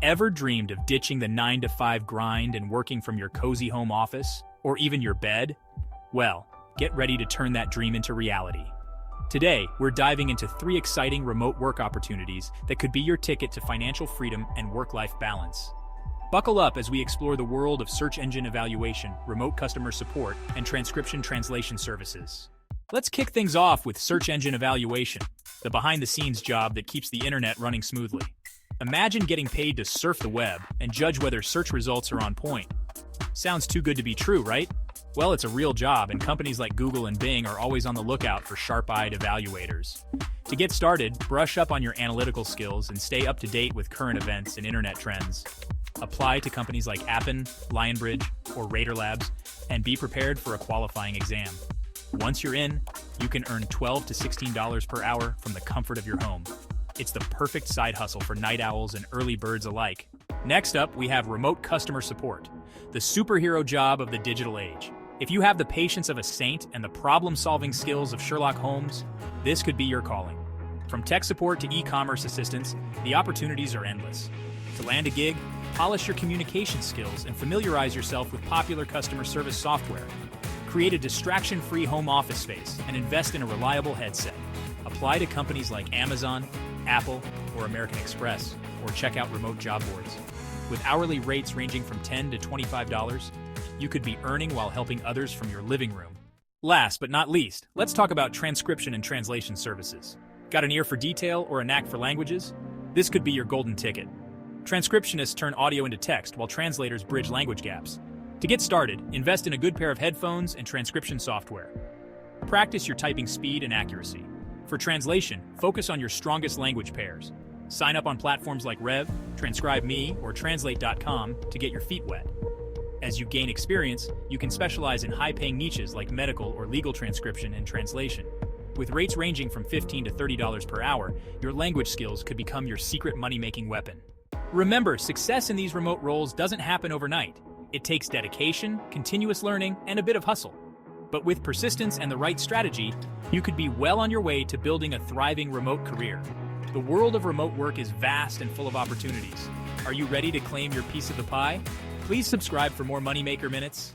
Ever dreamed of ditching the 9-to-5 grind and working from your cozy home office, or even your bed? Well, get ready to turn that dream into reality. Today, we're diving into 3 exciting remote work opportunities that could be your ticket to financial freedom and work-life balance. Buckle up as we explore the world of search engine evaluation, remote customer support, and transcription translation services. Let's kick things off with search engine evaluation, the behind-the-scenes job that keeps the internet running smoothly. Imagine getting paid to surf the web and judge whether search results are on point. Sounds too good to be true, right? Well, it's a real job, and companies like Google and Bing are always on the lookout for sharp-eyed evaluators. To get started, brush up on your analytical skills and stay up to date with current events and internet trends. Apply to companies like Appen, Lionbridge, or Raider Labs, and be prepared for a qualifying exam. Once you're in, you can earn $12 to $16 per hour from the comfort of your home. It's the perfect side hustle for night owls and early birds alike. Next up, we have remote customer support, the superhero job of the digital age. If you have the patience of a saint and the problem-solving skills of Sherlock Holmes, this could be your calling. From tech support to e-commerce assistance, the opportunities are endless. To land a gig, polish your communication skills and familiarize yourself with popular customer service software. Create a distraction-free home office space and invest in a reliable headset. Apply to companies like Amazon, Apple, or American Express, or check out remote job boards. With hourly rates ranging from $10 to $25, you could be earning while helping others from your living room. Last but not least, let's talk about transcription and translation services. Got an ear for detail or a knack for languages? This could be your golden ticket. Transcriptionists turn audio into text while translators bridge language gaps. To get started, invest in a good pair of headphones and transcription software. Practice your typing speed and accuracy. For translation, focus on your strongest language pairs. Sign up on platforms like Rev, TranscribeMe, or Translate.com to get your feet wet. As you gain experience, you can specialize in high-paying niches like medical or legal transcription and translation. With rates ranging from $15 to $30 per hour, your language skills could become your secret money-making weapon. Remember, success in these remote roles doesn't happen overnight. It takes dedication, continuous learning, and a bit of hustle. But with persistence and the right strategy, you could be well on your way to building a thriving remote career. The world of remote work is vast and full of opportunities. Are you ready to claim your piece of the pie? Please subscribe for more Moneymaker Minutes.